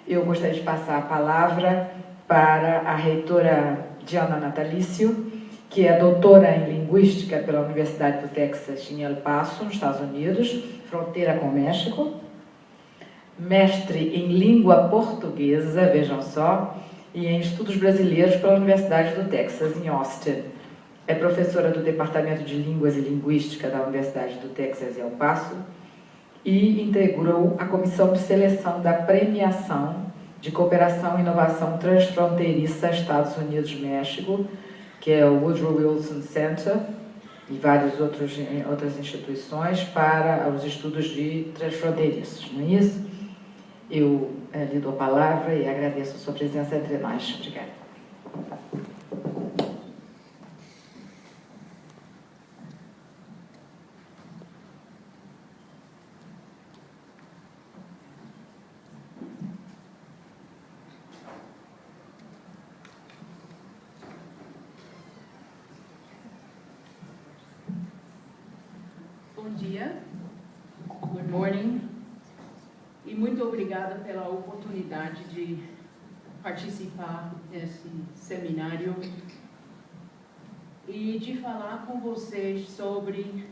Eu gostaria de passar a palavra para a reitora Diana Natalício, que é doutora em Linguística pela Universidade do Texas em El Paso, nos Estados Unidos, fronteira com o México, mestre em Língua Portuguesa, vejam só, e em Estudos Brasileiros pela Universidade do Texas, em Austin. É professora do Departamento de Línguas e Linguística da Universidade do Texas em El Paso e integrou a Comissão de Seleção da Premiação de Cooperação e Inovação Transfronteiriça Estados Unidos-México, que é o Woodrow Wilson Center, e várias outras instituições para os estudos de transfronteiriços, não é isso? Eu lhe dou a palavra e agradeço a sua presença entre nós. Obrigada. Bom dia, good morning, e muito obrigada pela oportunidade de participar desse seminário e de falar com vocês sobre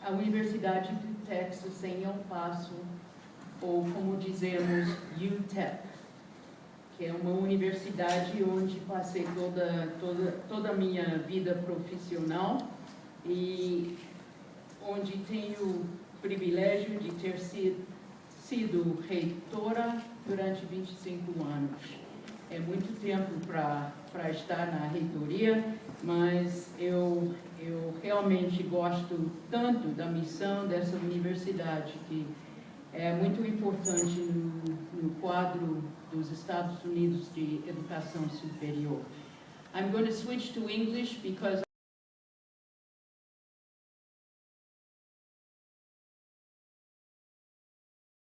a Universidade do Texas em El Paso, ou como dizemos, UTEP, que é uma universidade onde passei toda a minha vida profissional e onde tenho o privilégio de ter sido reitora durante 25 anos. É muito tempo para estar na reitoria, mas eu realmente gosto tanto da missão dessa universidade, que é muito importante no quadro dos Estados Unidos de educação superior. I'm going to switch to English because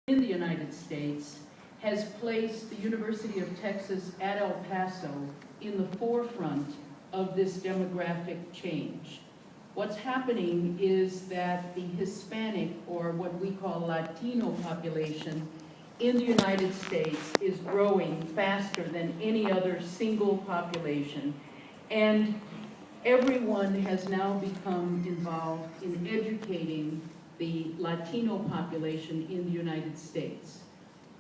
in the United States has placed the University of Texas at El Paso in the forefront of this demographic change. What's happening is that the Hispanic, or what we call Latino population in the United States is growing faster than any other single population, and everyone has now become involved in educating the Latino population in the United States.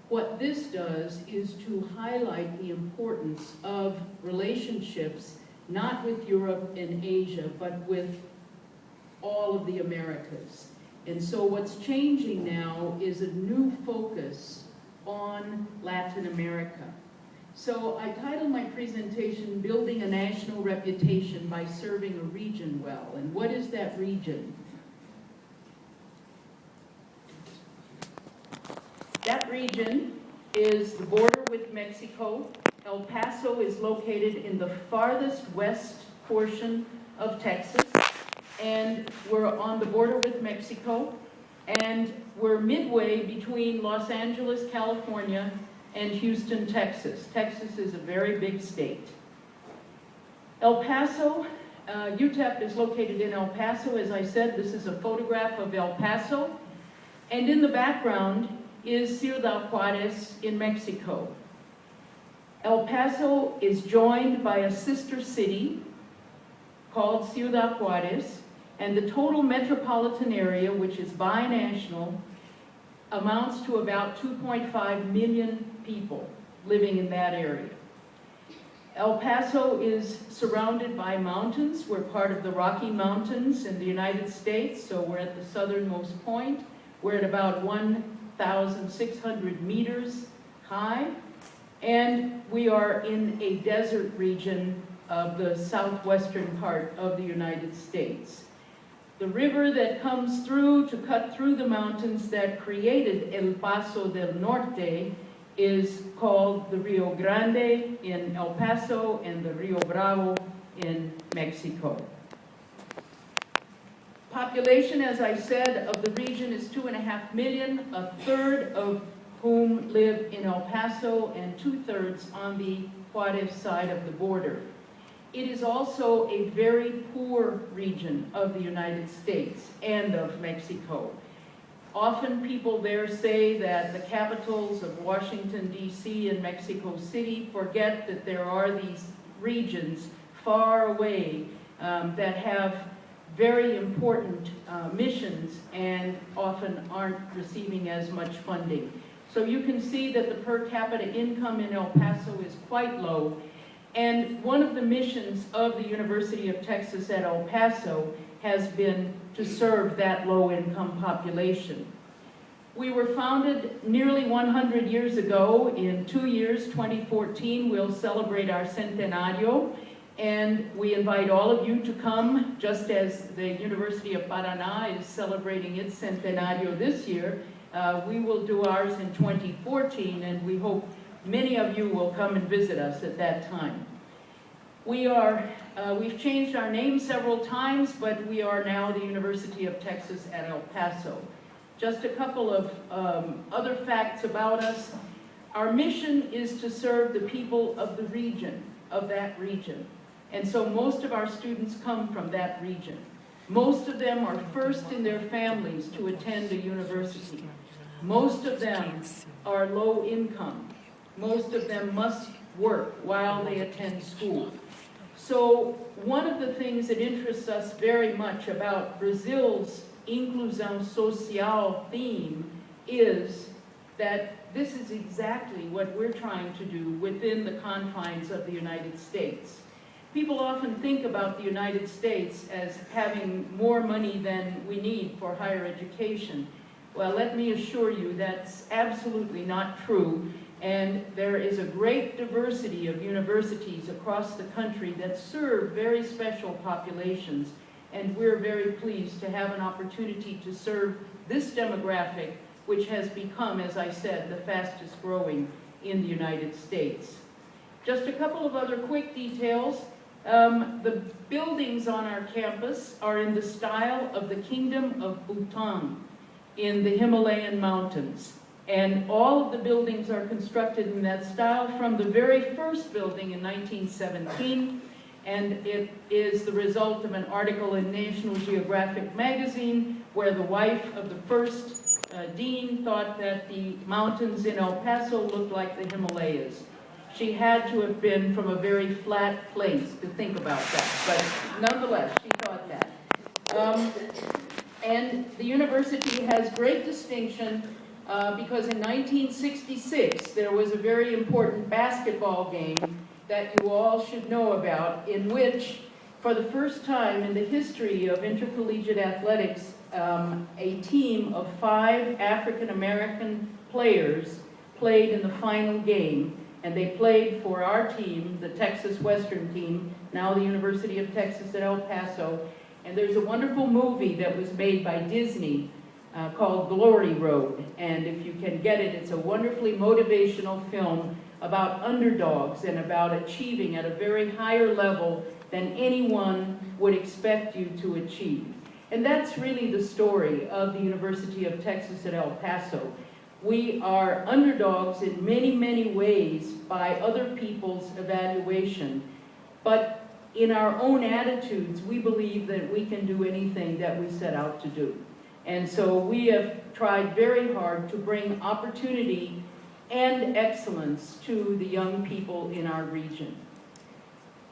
What this does is to highlight the importance of relationships, not with Europe and Asia, but with all of the Americas. And so what's changing now is a new focus on Latin America. So I titled my presentation, Building a National Reputation by Serving a Region Well. And what is that region? That region is the border with Mexico. El Paso is located in the farthest west portion of Texas, and we're on the border with Mexico, and we're midway between Los Angeles, California, and Houston, Texas. Texas is a very big state. El Paso, UTEP is located in El Paso. As I said, this is a photograph of El Paso, and in the background is Ciudad Juarez in Mexico. El Paso is joined by a sister city called Ciudad Juarez, and the total metropolitan area, which is binational, amounts to about 2.5 million people living in that area. El Paso is surrounded by mountains. We're part of the Rocky Mountains in the United States, so we're at the southernmost point. We're at about 1,600 meters high, and we are in a desert region of the southwestern part of the United States. The river that comes through to cut through the mountains that created El Paso del Norte is called the Rio Grande in El Paso and the Rio Bravo in Mexico. Population, as I said, of the region is 2.5 million, a third of whom live in El Paso and 2/3 on the Juarez side of the border. It is also a very poor region of the United States and of Mexico. Often people there say that the capitals of Washington, D.C. and Mexico City forget that there are these regions far away that have very important missions and often aren't receiving as much funding. So you can see that the per capita income in El Paso is quite low. And one of the missions of the University of Texas at El Paso has been to serve that low-income population. We were founded nearly 100 years ago. In 2 years, 2014, we'll celebrate our centenario, and we invite all of you to come, just as the University of Paraná is celebrating its centenario this year. We will do ours in 2014, and we hope many of you will come and visit us at that time. We've changed our name several times, but we are now the University of Texas at El Paso. Just a couple of other facts about us. Our mission is to serve the people of the region, of that region. And so most of our students come from that region. Most of them are first in their families to attend a university. Most of them are low income. Most of them must work while they attend school. So one of the things that interests us very much about Brazil's Inclusão Social theme is that this is exactly what we're trying to do within the confines of the United States. People often think about the United States as having more money than we need for higher education. Well, let me assure you that's absolutely not true. And there is a great diversity of universities across the country that serve very special populations. And we're very pleased to have an opportunity to serve this demographic, which has become, as I said, the fastest growing in the United States. Just a couple of other quick details. The buildings on our campus are in the style of the Kingdom of Bhutan in the Himalayan mountains. And all of the buildings are constructed in that style from the very first building in 1917. And it is the result of an article in National Geographic magazine where the wife of the first dean thought that the mountains in El Paso looked like the Himalayas. She had to have been from a very flat place to think about that, but nonetheless, she thought that. And the university has great distinction because in 1966, there was a very important basketball game that you all should know about, in which, for the first time in the history of intercollegiate athletics, a team of 5 African-American players played in the final game, and they played for our team, the Texas Western team, now the University of Texas at El Paso. And there's a wonderful movie that was made by Disney called Glory Road, and if you can get it, it's a wonderfully motivational film about underdogs and about achieving at a very higher level than anyone would expect you to achieve. And that's really the story of the University of Texas at El Paso. We are underdogs in many, many ways by other people's evaluation, but in our own attitudes, we believe that we can do anything that we set out to do. And so we have tried very hard to bring opportunity and excellence to the young people in our region.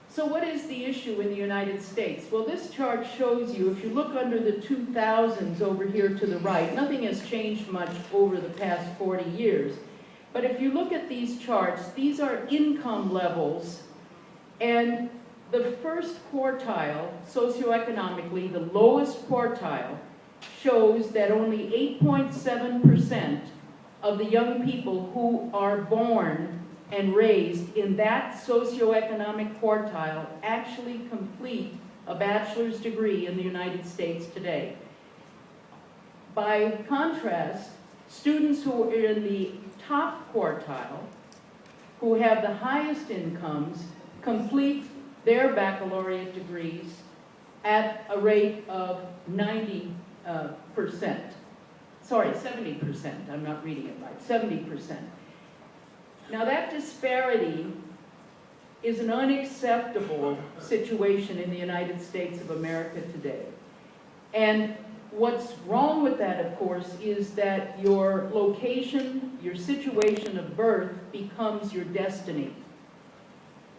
So what is the issue in the United States? Well, this chart shows you, if you look under the 2000s over here to the right, nothing has changed much over the past 40 years. But if you look at these charts, these are income levels, and the first quartile, socioeconomically, the lowest quartile, shows that only 8.7% of the young people who are born and raised in that socioeconomic quartile actually complete a bachelor's degree in the United States today. By contrast, students who are in the top quartile, who have the highest incomes, complete their baccalaureate degrees at a rate of 70%. I'm not reading it right, 70%. Now that disparity is an unacceptable situation in the United States of America today. And what's wrong with that, of course, is that your location, your situation of birth becomes your destiny.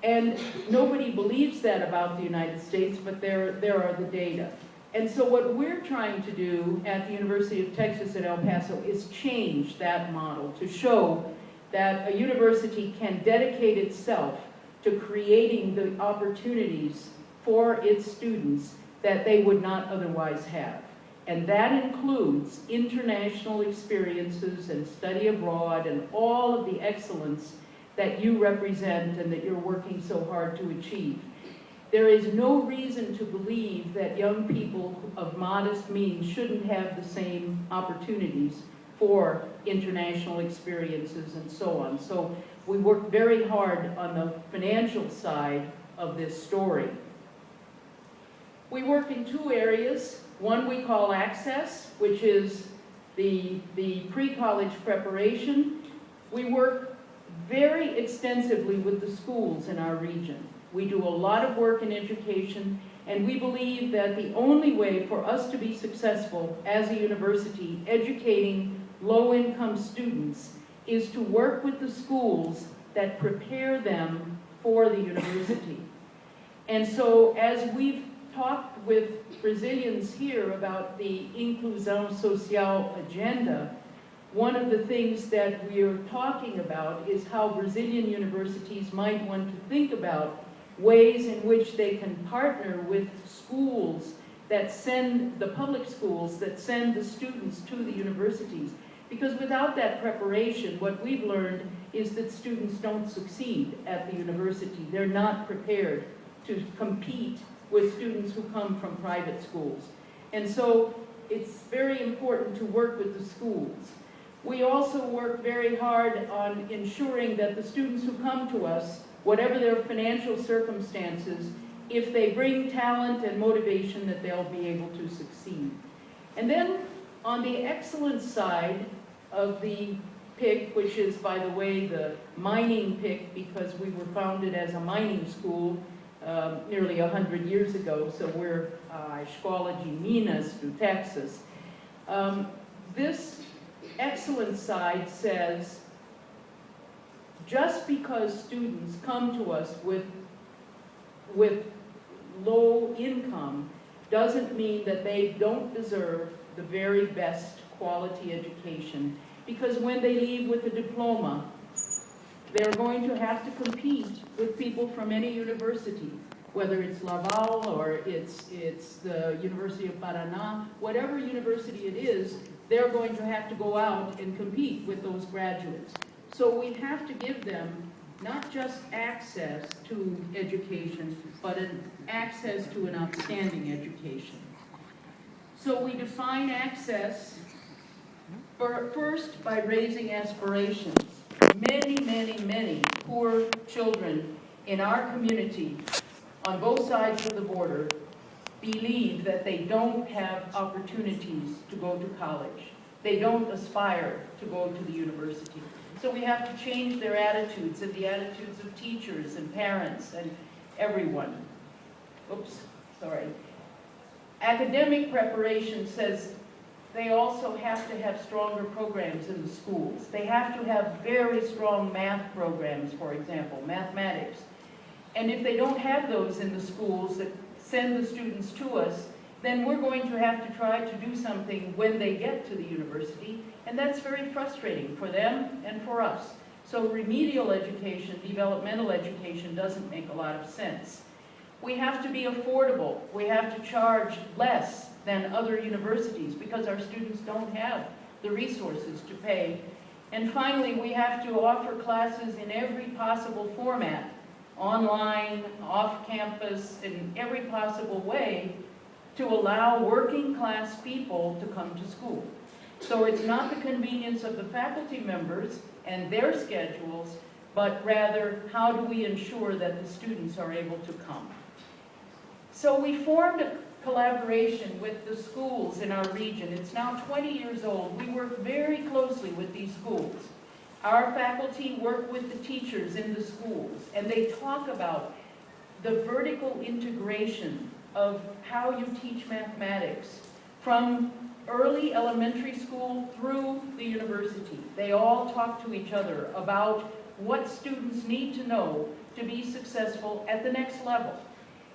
And nobody believes that about the United States, but there are the data. And so what we're trying to do at the University of Texas at El Paso is change that model to show that a university can dedicate itself to creating the opportunities for its students that they would not otherwise have. And that includes international experiences and study abroad and all of the excellence that you represent and that you're working so hard to achieve. There is no reason to believe that young people of modest means shouldn't have the same opportunities for international experiences and so on. So we work very hard on the financial side of this story. We work in two areas. One we call access, which is the pre-college preparation. We work very extensively with the schools in our region. We do a lot of work in education, and we believe that the only way for us to be successful as a university educating low-income students is to work with the schools that prepare them for the university. And so as we've talked with Brazilians here about the Inclusão Social agenda, one of the things that we're talking about is how Brazilian universities might want to think about ways in which they can partner with schools that send, the public schools that send the students to the universities. Because without that preparation, what we've learned is that students don't succeed at the university. They're not prepared to compete with students who come from private schools. And so it's very important to work with the schools. We also work very hard on ensuring that the students who come to us, whatever their financial circumstances, if they bring talent and motivation, that they'll be able to succeed. And then on the excellence side of the PIC, which is, by the way, the mining PIC, because we were founded as a mining school nearly 100 years ago, so we're a Escola de Minas do Texas. This excellence side says, just because students come to us with low income doesn't mean that they don't deserve the very best quality education, because when they leave with a diploma, they're going to have to compete with people from any university, whether it's Laval or it's the University of Paraná, whatever university it is, they're going to have to go out and compete with those graduates. So we have to give them not just access to education, but an access to an outstanding education. So we define access first by raising aspirations. Many poor children in our community on both sides of the border believe that they don't have opportunities to go to college. They don't aspire to go to the university. So we have to change their attitudes and the attitudes of teachers and parents and everyone. Oops, sorry. Academic preparation says they also have to have stronger programs in the schools. They have to have very strong math programs, for example, mathematics. And if they don't have those in the schools that send the students to us, then we're going to have to try to do something when they get to the university, and that's very frustrating for them and for us. So remedial education, developmental education doesn't make a lot of sense. We have to be affordable. We have to charge less than other universities because our students don't have the resources to pay. And finally, we have to offer classes in every possible format, online, off campus, in every possible way to allow working class people to come to school. So it's not the convenience of the faculty members and their schedules, but rather how do we ensure that the students are able to come. So we formed a collaboration with the schools in our region. It's now 20 years old. We work very closely with these schools. Our faculty work with the teachers in the schools, and they talk about the vertical integration of how you teach mathematics from early elementary school through the university. They all talk to each other about what students need to know to be successful at the next level.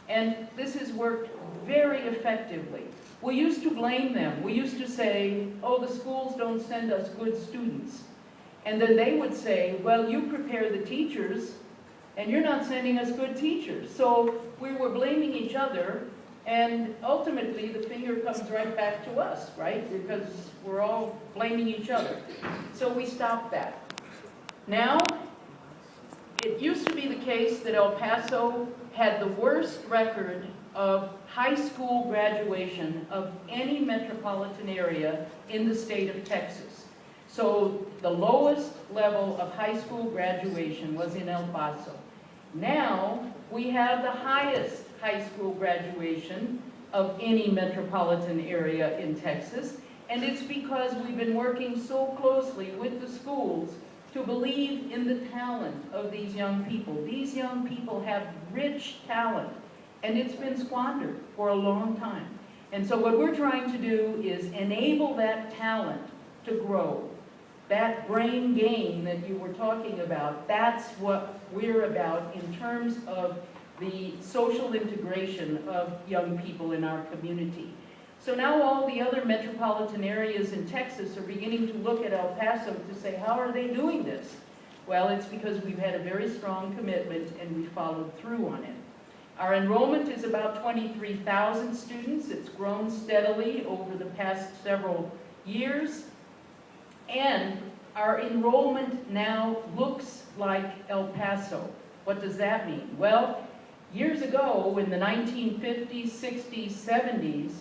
And this has worked very effectively. We used to blame them. We used to say, oh, the schools don't send us good students. And then they would say, well, you prepare the teachers, and you're not sending us good teachers. So we were blaming each other, and ultimately the finger comes right back to us, right? Because we're all blaming each other. So we stopped that. Now, it used to be the case that El Paso had the worst record of high school graduation of any metropolitan area in the state of Texas. So the lowest level of high school graduation was in El Paso. Now we have the highest high school graduation of any metropolitan area in Texas, and it's because we've been working so closely with the schools to believe in the talent of these young people. These young people have rich talent, and it's been squandered for a long time. And so what we're trying to do is enable that talent to grow. That brain gain that you were talking about, that's what we're about in terms of the social integration of young people in our community. So now all the other metropolitan areas in Texas are beginning to look at El Paso to say, how are they doing this? Well, it's because we've had a very strong commitment and we followed through on it. Our enrollment is about 23,000 students. It's grown steadily over the past several years. And our enrollment now looks like El Paso. What does that mean? Well, years ago, in the 1950s, 60s, 70s,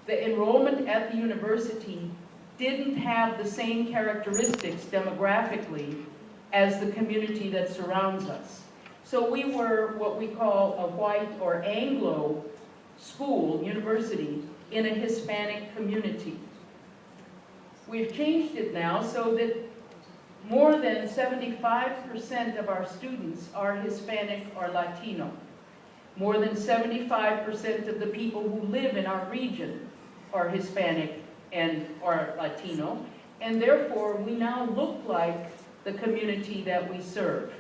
the enrollment at the university didn't have the same characteristics demographically as the community that surrounds us. So we were what we call a white or Anglo school, university, in a Hispanic community. We've changed it now so that more than 75% of our students are Hispanic or Latino. More than 75% of the people who live in our region are Hispanic and or Latino, and therefore we now look like the community that we serve.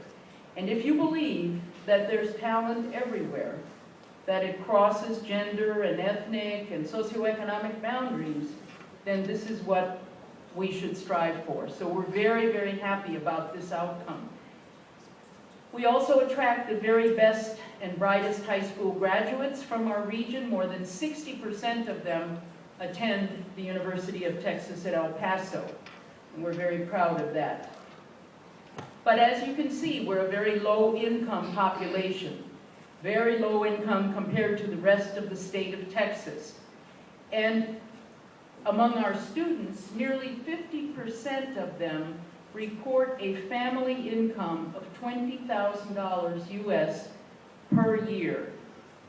And if you believe that there's talent everywhere, that it crosses gender and ethnic and socioeconomic boundaries, then this is what we should strive for. So we're very, very happy about this outcome. We also attract the very best and brightest high school graduates from our region. More than 60% of them attend the University of Texas at El Paso, and we're very proud of that. But as you can see, we're a very low-income population, very low income compared to the rest of the state of Texas. And among our students, nearly 50% of them report a family income of $20,000 US per year.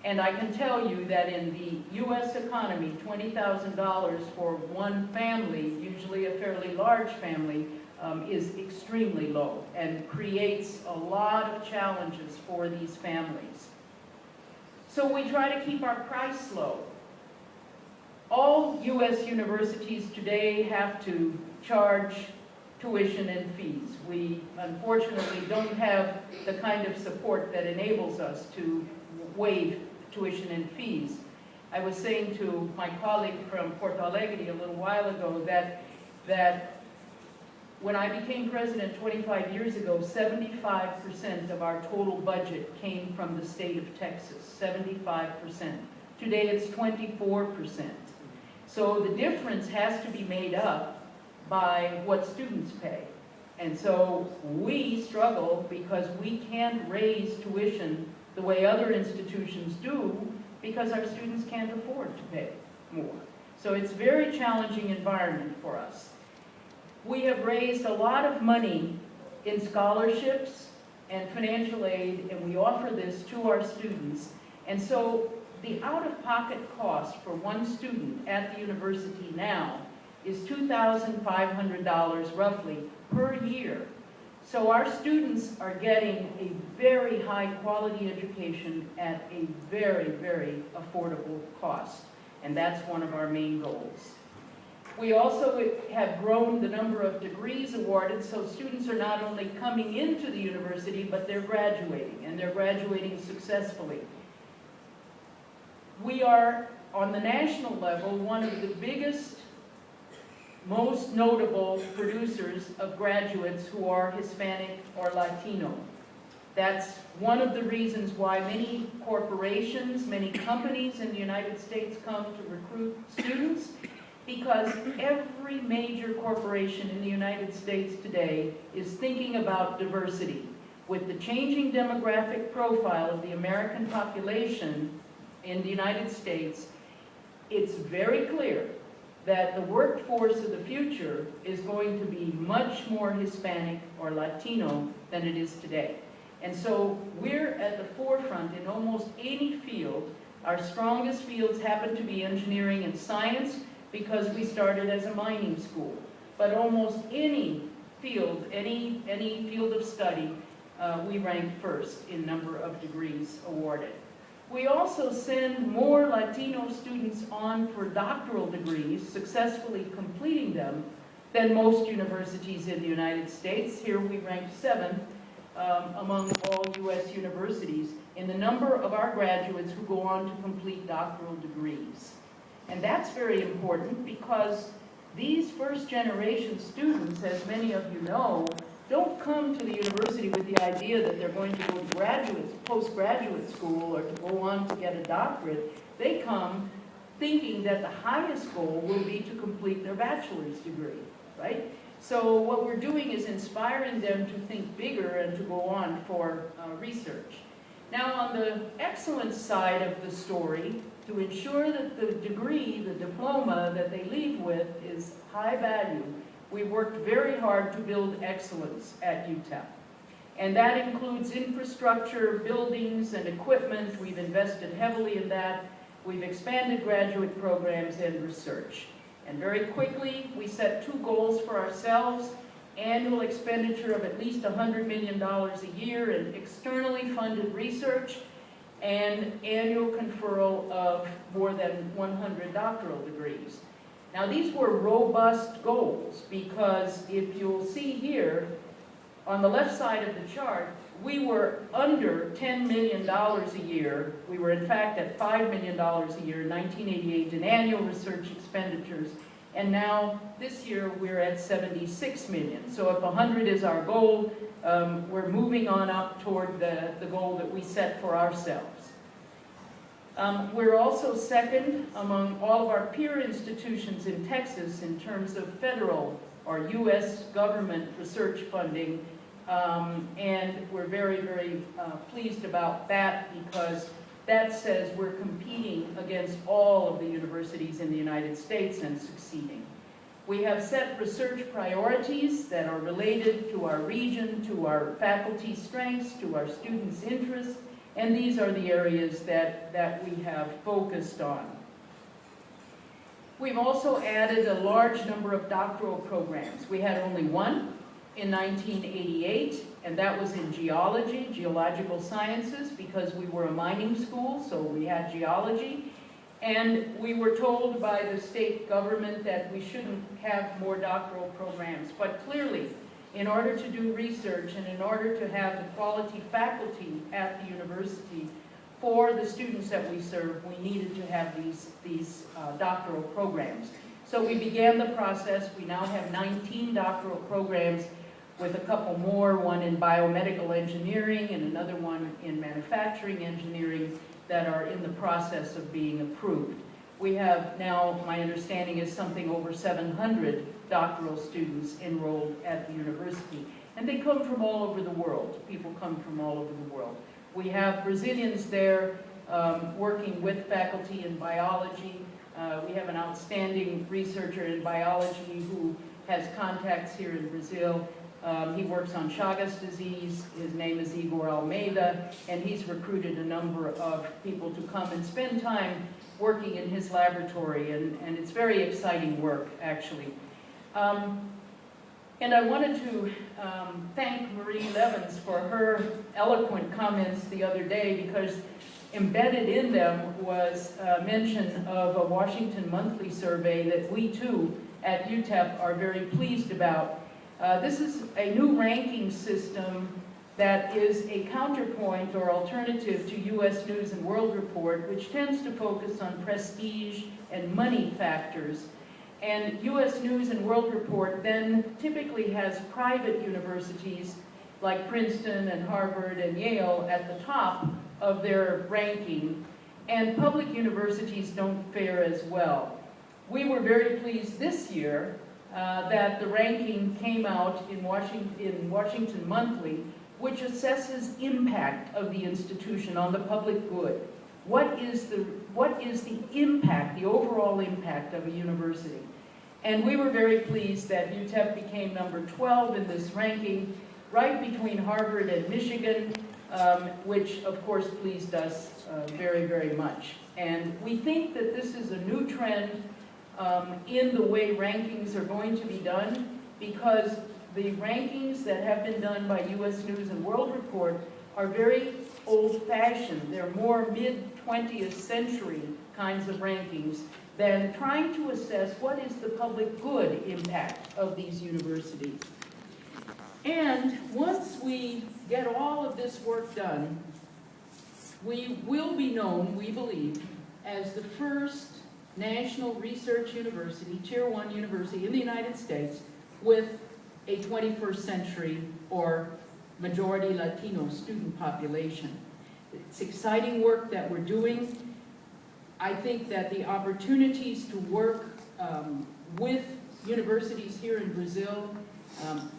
And I can tell you that in the US economy, $20,000 for one family, usually a fairly large family, is extremely low and creates a lot of challenges for these families. So we try to keep our price low. All US universities today have to charge tuition and fees. We unfortunately don't have the kind of support that enables us to waive tuition and fees. I was saying to my colleague from Porto Alegre a little while ago that when I became president 25 years ago, 75% of our total budget came from the state of Texas, 75%. Today it's 24%. So the difference has to be made up by what students pay. And so we struggle because we can't raise tuition the way other institutions do because our students can't afford to pay more. So it's a very challenging environment for us. We have raised a lot of money in scholarships and financial aid, and we offer this to our students. And so the out-of-pocket cost for one student at the university now is $2,500 roughly per year. So our students are getting a very high quality education at a very, very affordable cost. and that's one of our main goals. We also have grown the number of degrees awarded, so students are not only coming into the university, but they're graduating, and they're graduating successfully. We are, on the national level, one of the biggest, most notable producers of graduates who are Hispanic or Latino. That's one of the reasons why many corporations, many companies in the United States come to recruit students, because every major corporation in the United States today is thinking about diversity. With the changing demographic profile of the American population in the United States, it's very clear that the workforce of the future is going to be much more Hispanic or Latino than it is today. And so we're at the forefront in almost any field. Our strongest fields happen to be engineering and science, because we started as a mining school. But almost any field, any field of study, we rank first in number of degrees awarded. We also send more Latino students on for doctoral degrees, successfully completing them, than most universities in the United States. Here we rank 7th among all U.S. universities in the number of our graduates who go on to complete doctoral degrees. And that's very important, because these first-generation students, as many of you know, don't come to the university with the idea that they're going to go to postgraduate school or to go on to get a doctorate. They come thinking that the highest goal will be to complete their bachelor's degree, right? So what we're doing is inspiring them to think bigger and to go on for research. Now, on the excellence side of the story, to ensure that the degree, the diploma that they leave with is high value, we worked very hard to build excellence at UTEP. And that includes infrastructure, buildings, and equipment. We've invested heavily in that. We've expanded graduate programs and research. And very quickly, we set 2 goals for ourselves: annual expenditure of at least $100 million a year in externally funded research, and annual conferral of more than 100 doctoral degrees. Now, these were robust goals, because if you'll see here, on the left side of the chart, we were under $10 million a year. We were, in fact, at $5 million a year in 1988 in annual research expenditures. And now, this year, we're at 76 million. So if 100 is our goal, we're moving on up toward the goal that we set for ourselves. We're also second among all of our peer institutions in Texas in terms of federal or U.S. government research funding. And we're very, very pleased about that, because that says we're competing against all of the universities in the United States and succeeding. We have set research priorities that are related to our region, to our faculty strengths, to our students' interests, and these are the areas that we have focused on. We've also added a large number of doctoral programs. We had only one in 1988, and that was in geology, geological sciences, because we were a mining school, so we had geology. And we were told by the state government that we shouldn't have more doctoral programs. But clearly, in order to do research and in order to have the quality faculty at the university for the students that we serve, we needed to have these doctoral programs. So we began the process. We now have 19 doctoral programs, with a couple more, one in biomedical engineering and another one in manufacturing engineering, that are in the process of being approved. We have now, my understanding is, something over 700 doctoral students enrolled at the university. And they come from all over the world. People come from all over the world. We have Brazilians there working with faculty in biology. We have an outstanding researcher in biology who has contacts here in Brazil. He works on Chagas disease. His name is Igor Almeida, and he's recruited a number of people to come and spend time working in his laboratory, and it's very exciting work, actually. And I wanted to thank Marie Levins for her eloquent comments the other day, because embedded in them was a mention of a Washington Monthly survey that we too at UTEP are very pleased about. This is a new ranking system that is a counterpoint or alternative to U.S. News and World Report, which tends to focus on prestige and money factors. And U.S. News and World Report then typically has private universities like Princeton and Harvard and Yale at the top of their ranking, and public universities don't fare as well. We were very pleased this year that the ranking came out in Washington Monthly, which assesses impact of the institution on the public good. What is the impact, the overall impact of a university? And we were very pleased that UTEP became number 12 in this ranking, right between Harvard and Michigan, which of course pleased us very, very much. And we think that this is a new trend in the way rankings are going to be done, because the rankings that have been done by U.S. News and World Report are very old-fashioned. They're more mid-20th century kinds of rankings than trying to assess what is the public good impact of these universities. And once we get all of this work done, we will be known, we believe, as the first national research university, Tier 1 university in the United States with a 21st century or majority Latino student population. It's exciting work that we're doing. I think that the opportunities to work with universities here in Brazil,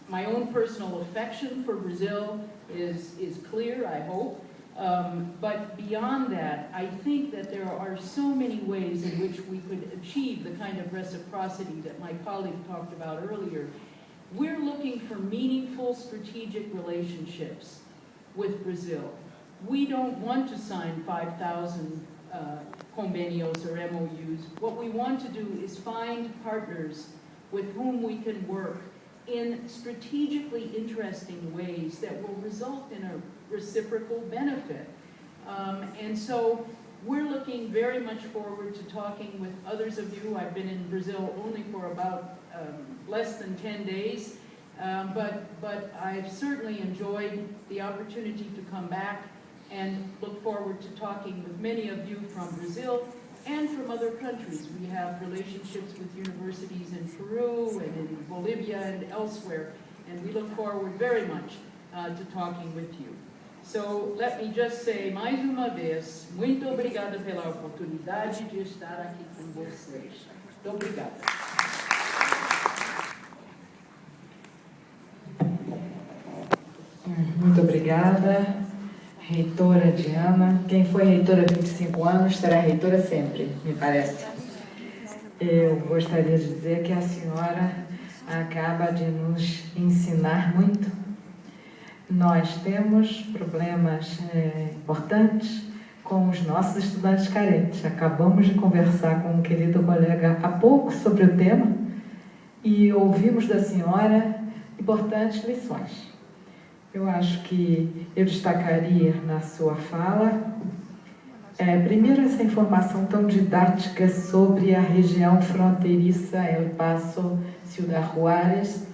my own personal affection for Brazil is clear, I hope. But beyond that, I think that there are so many ways in which we could achieve the kind of reciprocity that my colleague talked about earlier. We're looking for meaningful strategic relationships with Brazil. We don't want to sign 5,000 convenios or MOUs. What we want to do is find partners with whom we can work in strategically interesting ways that will result in a reciprocal benefit. And so we're looking very much forward to talking with others of you. I've been in Brazil only for about less than 10 days, but I've certainly enjoyed the opportunity to come back and look forward to talking with many of you from Brazil and from other countries. We have relationships with universities in Peru and in Bolivia and elsewhere, and we look forward very much to talking with you. So let me just say mais uma vez, muito obrigada pela oportunidade de estar aqui com vocês. Muito obrigada. Muito obrigada, reitora Diana. Quem foi reitora há 25 anos será reitora sempre, me parece. Eu gostaria de dizer que a senhora acaba de nos ensinar muito. Nós temos problemas importantes com os nossos estudantes carentes. Acabamos de conversar com um querido colega há pouco sobre o tema e ouvimos da senhora importantes lições. Eu acho que eu destacaria na sua fala, primeiro, essa informação tão didática sobre a região fronteiriça El Paso, Ciudad Juárez,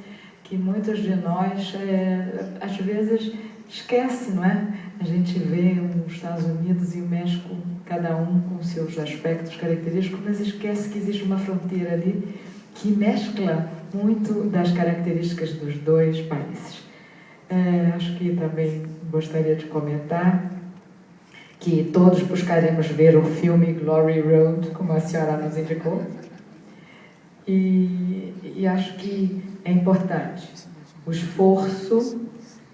que muitos de nós, às vezes, esquece, não é? A gente vê os Estados Unidos e o México, cada um com seus aspectos característicos, mas esquece que existe uma fronteira ali que mescla muito das características dos dois países. Acho que também gostaria de comentar que todos buscaremos ver o filme Glory Road, como a senhora nos indicou, e acho que é importante o esforço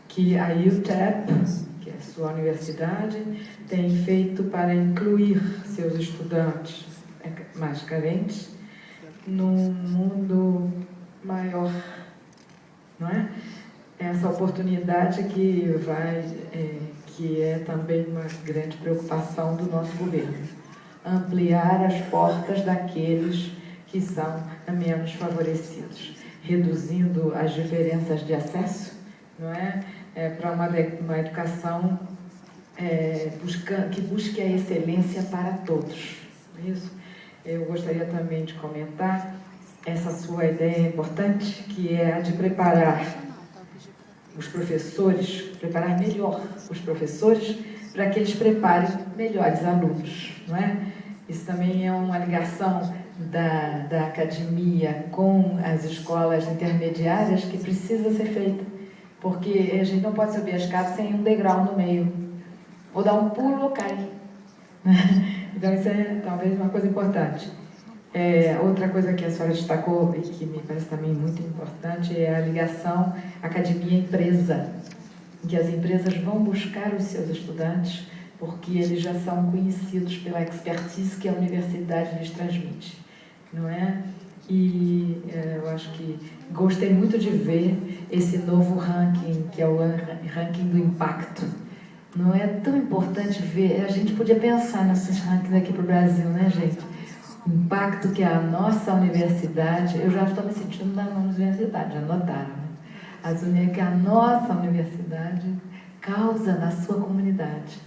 que a UTEP, que é a sua universidade, tem feito para incluir seus estudantes mais carentes num mundo maior, não é? Essa oportunidade que é também uma grande preocupação do nosso governo, ampliar as portas daqueles que são menos favorecidos, reduzindo as diferenças de acesso, não é? Para uma educação que busque a excelência para todos. Isso. Eu gostaria também de comentar essa sua ideia importante, que é a de preparar os professores, preparar melhor os professores para que eles preparem melhores alunos, não é? Isso também é uma ligação da academia com as escolas intermediárias que precisa ser feita, porque a gente não pode subir a escada sem um degrau no meio, ou dar um pulo ou cai. Então isso é talvez uma coisa importante. Outra coisa que a senhora destacou e que me parece também muito importante é a ligação academia-empresa, em que as empresas vão buscar os seus estudantes porque eles já são conhecidos pela expertise que a universidade lhes transmite, não é? E eu acho que gostei muito de ver esse novo ranking, que é o ranking do impacto. Não é tão importante ver, a gente podia pensar nesses rankings aqui para o Brasil, né, gente? O impacto que a nossa universidade, eu já estou me sentindo na universidade, já notaram, né? Que a nossa universidade causa na sua comunidade.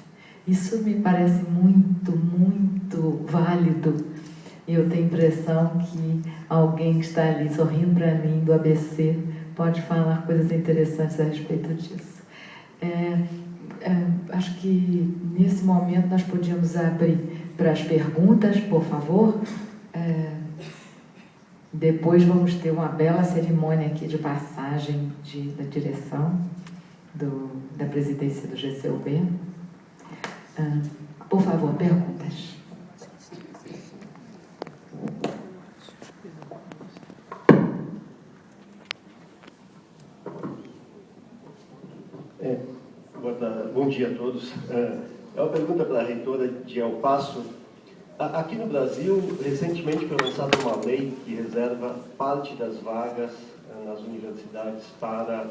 Isso me parece muito, muito válido. Eu tenho a impressão que alguém que está ali sorrindo para mim do ABC pode falar coisas interessantes a respeito disso. Acho que nesse momento nós podíamos abrir para as perguntas, por favor. Depois vamos ter uma bela cerimônia aqui de passagem da direção da presidência do GCUB. Por favor, perguntas. Bom dia a todos. É uma pergunta para a reitora de El Paso. Aqui no Brasil, recentemente foi lançada uma lei que reserva parte das vagas nas universidades para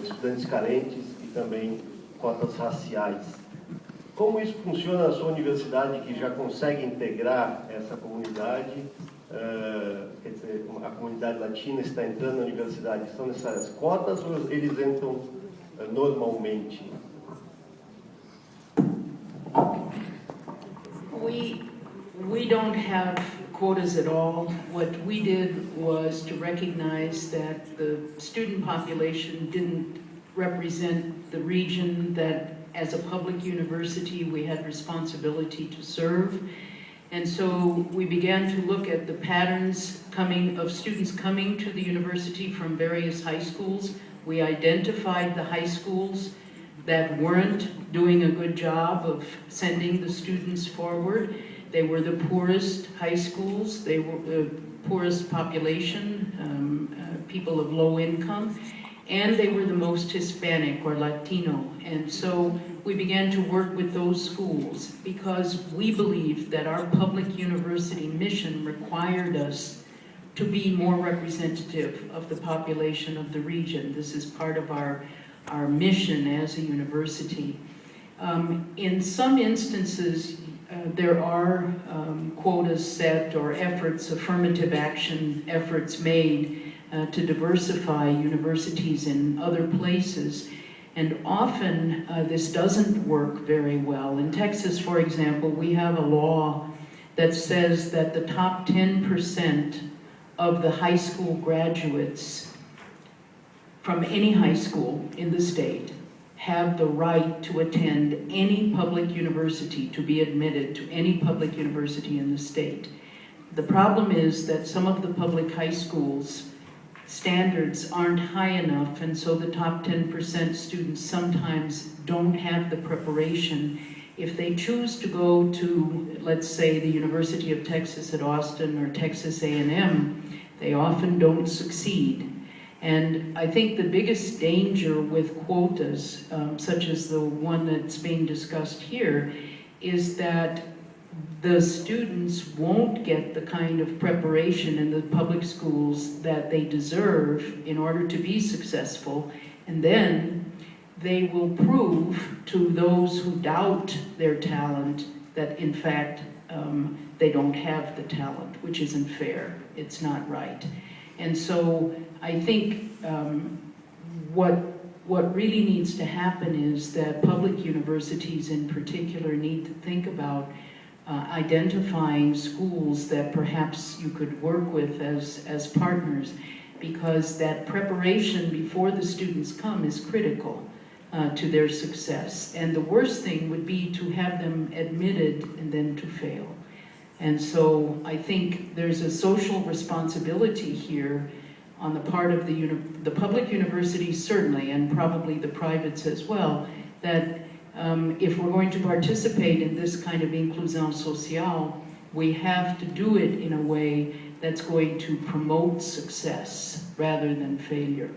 estudantes carentes e também cotas raciais. Como isso funciona na sua universidade, que já consegue integrar essa comunidade? Quer dizer, a comunidade latina está entrando na universidade, são necessárias cotas ou eles entram normalmente? We don't have quotas at all. What we did was to recognize that the student population didn't represent the region that, as a public university, we had responsibility to serve. And so we began to look at the patterns of students coming to the university from various high schools. We identified the high schools that weren't doing a good job of sending the students forward. They were the poorest high schools, they were the poorest population, people of low income, and they were the most Hispanic or Latino. And so we began to work with those schools because we believed that our public university mission required us to be more representative of the population of the region. This is part of our mission as a university. In some instances, there are quotas set or affirmative action efforts made to diversify universities in other places. And often this doesn't work very well. In Texas, for example, we have a law that says that the top 10% of the high school graduates from any high school in the state have the right to attend any public university, to be admitted to any public university in the state. The problem is that some of the public high schools standards aren't high enough, and so the top 10% students sometimes don't have the preparation. If they choose to go to, let's say, the University of Texas at Austin or Texas A&M, they often don't succeed. And I think the biggest danger with quotas, such as the one that's being discussed here, is that the students won't get the kind of preparation in the public schools that they deserve in order to be successful, and then they will prove to those who doubt their talent that in fact they don't have the talent, which isn't fair, it's not right. And so I think what what really needs to happen is that public universities in particular need to think about identifying schools that perhaps you could work with as partners, because that preparation before the students come is critical to their success. And the worst thing would be to have them admitted and then to fail. And so I think there's a social responsibility here on the part of the public universities certainly, and probably the privates as well, that if we're going to participate in this kind of inclusion sociale, we have to do it in a way that's going to promote success rather than failure.